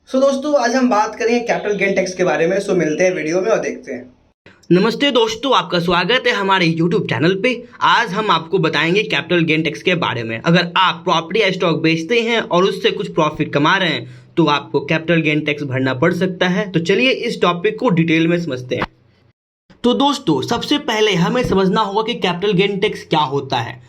दोस्तों आज हम बात करेंगे कैपिटल गेन टैक्स के बारे में। मिलते हैं वीडियो में और देखते हैं। नमस्ते दोस्तों, आपका स्वागत है हमारे YouTube चैनल पे। आज हम आपको बताएंगे कैपिटल गेन टैक्स के बारे में। अगर आप प्रॉपर्टी या स्टॉक बेचते हैं और उससे कुछ प्रॉफिट कमा रहे हैं तो आपको कैपिटल गेन टैक्स भरना पड़ सकता है। तो चलिए इस टॉपिक को डिटेल में समझते हैं। तो दोस्तों सबसे पहले हमें समझना होगा कि कैपिटल गेन टैक्स क्या होता है।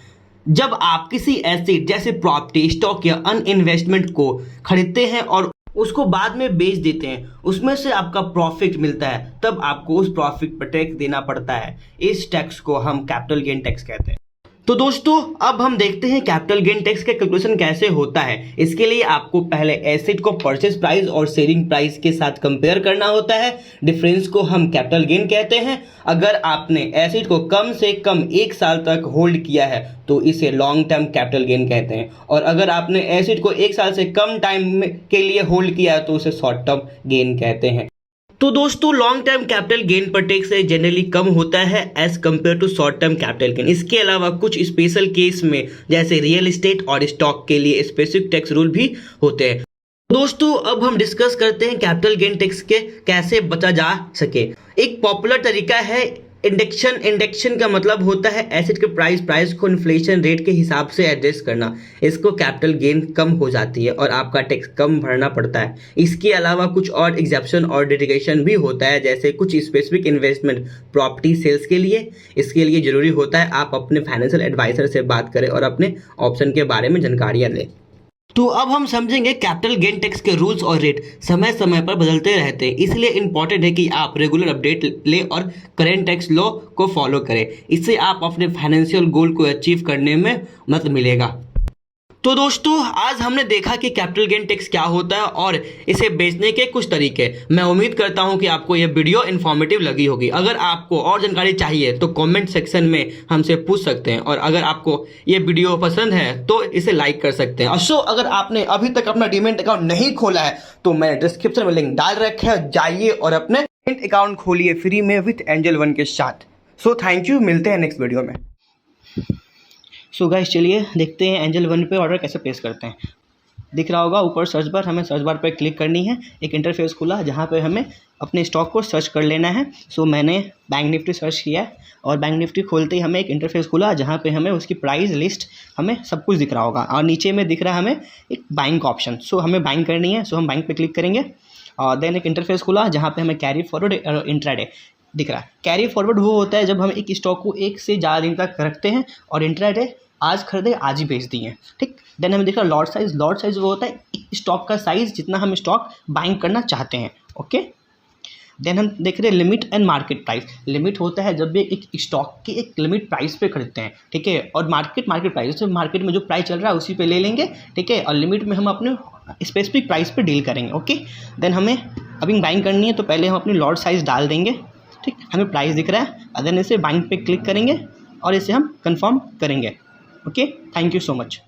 जब आप किसी एसेट जैसे प्रॉपर्टी, स्टॉक या अन्य इन्वेस्टमेंट को खरीदते हैं और उसको बाद में बेच देते हैं, उसमें से आपका प्रॉफिट मिलता है, तब आपको उस प्रॉफिट पर टैक्स देना पड़ता है। इस टैक्स को हम कैपिटल गेन टैक्स कहते हैं। तो दोस्तों अब हम देखते हैं कैपिटल गेन टैक्स का कैलकुलेशन कैसे होता है। इसके लिए आपको पहले एसेट को परचेज प्राइस और सेलिंग प्राइस के साथ कंपेयर करना होता है। डिफरेंस को हम कैपिटल गेन कहते हैं। अगर आपने एसेट को कम से कम 1 साल तक होल्ड किया है तो इसे लॉन्ग टर्म कैपिटल गेन कहते हैं, और अगर आपने एसेट को 1 साल से कम टाइम के लिए होल्ड किया है तो उसे शॉर्ट टर्म गेन कहते हैं। तो दोस्तों लॉन्ग टर्म कैपिटल गेन पर टैक्स जनरली कम होता है as compare to short term capital gain. इसके अलावा कुछ स्पेशल केस में जैसे रियल एस्टेट और स्टॉक के लिए स्पेसिफिक टैक्स रूल भी होते हैं। दोस्तों अब हम डिस्कस करते हैं कैपिटल गेन टैक्स के कैसे बचा जा सके। एक पॉपुलर तरीका है इंडेक्शन का मतलब होता है एसेट के प्राइस को इन्फ्लेशन रेट के हिसाब से एडजस्ट करना। इसको कैपिटल गेन कम हो जाती है और आपका टैक्स कम भरना पड़ता है। इसके अलावा कुछ और एग्जेप्शन और डिडक्शन भी होता है, जैसे कुछ स्पेसिफिक इन्वेस्टमेंट प्रॉपर्टी सेल्स के लिए। इसके लिए जरूरी होता है आप अपने फाइनेंशियल एडवाइजर से बात करें और अपने ऑप्शन के बारे में जानकारियां लें। तो अब हम समझेंगे कैपिटल गेन टैक्स के रूल्स और रेट समय समय पर बदलते रहते हैं, इसलिए इंपॉर्टेंट है कि आप रेगुलर अपडेट लें और करेंट टैक्स लॉ को फॉलो करें। इससे आप अपने फाइनेंशियल गोल को अचीव करने में मदद मिलेगा। तो दोस्तों आज हमने देखा कि कैपिटल गेन टैक्स क्या होता है और इसे बेचने के कुछ तरीके। मैं उम्मीद करता हूं कि आपको यह वीडियो इन्फॉर्मेटिव लगी होगी। अगर आपको और जानकारी चाहिए तो कमेंट सेक्शन में हमसे पूछ सकते हैं, और अगर आपको ये वीडियो पसंद है तो इसे लाइक कर सकते हैं। और अगर आपने अभी तक अपना डीमैट अकाउंट नहीं खोला है तो मैंने डिस्क्रिप्शन में लिंक डाल रखा है, जाइए और अपने डीमैट अकाउंट खोलिए फ्री में विथ एंजल वन के साथ। थैंक यू, मिलते हैं नेक्स्ट वीडियो में। गाइस चलिए देखते हैं एंजल वन पे ऑर्डर कैसे प्लेस करते हैं। दिख रहा होगा ऊपर सर्च बार, हमें सर्च बार पर क्लिक करनी है। एक इंटरफेस खुला जहाँ पे हमें अपने स्टॉक को सर्च कर लेना है। मैंने बैंक निफ्टी सर्च किया है और बैंक निफ्टी खोलते ही हमें एक इंटरफेस खुला जहाँ पे हमें उसकी प्राइस लिस्ट हमें सब कुछ दिख रहा होगा, और नीचे में दिख रहा है हमें एक बाइंग का ऑप्शन। हमें बाइंग करनी है, हम बाइंग पे क्लिक करेंगे। और देन एक इंटरफेस खुला जहाँ पे हमें कैरी फॉरवर्ड और इंट्राडे दिख रहा है। कैरी फॉरवर्ड वो होता है जब हम एक स्टॉक को 1 से ज़्यादा दिन तक रखते हैं, और इंट्राडे आज खरीदे आज ही बेच दिए, ठीक। देन हमें दिख रहा है लॉट साइज वो होता है स्टॉक का साइज जितना हम स्टॉक बाइंग करना चाहते हैं, ओके। देन हम देख रहे हैं limit and market price. Limit होता है जब भी एक स्टॉक की एक लिमिट प्राइस पे खरीदते हैं, ठीक है। और मार्केट प्राइस, जैसे मार्केट में जो प्राइस चल रहा है उसी पे ले लेंगे, ठीक है। और लिमिट में हम अपने स्पेसिफिक प्राइस पे डील करेंगे, ओके। देन हमें अभी बाइंग करनी है तो पहले हम अपनी लॉट साइज डाल देंगे, ठीक। हमें प्राइस दिख रहा है, देन इसे बाइंग पे क्लिक करेंगे और इसे हम कन्फर्म करेंगे, okay. Thank you so much.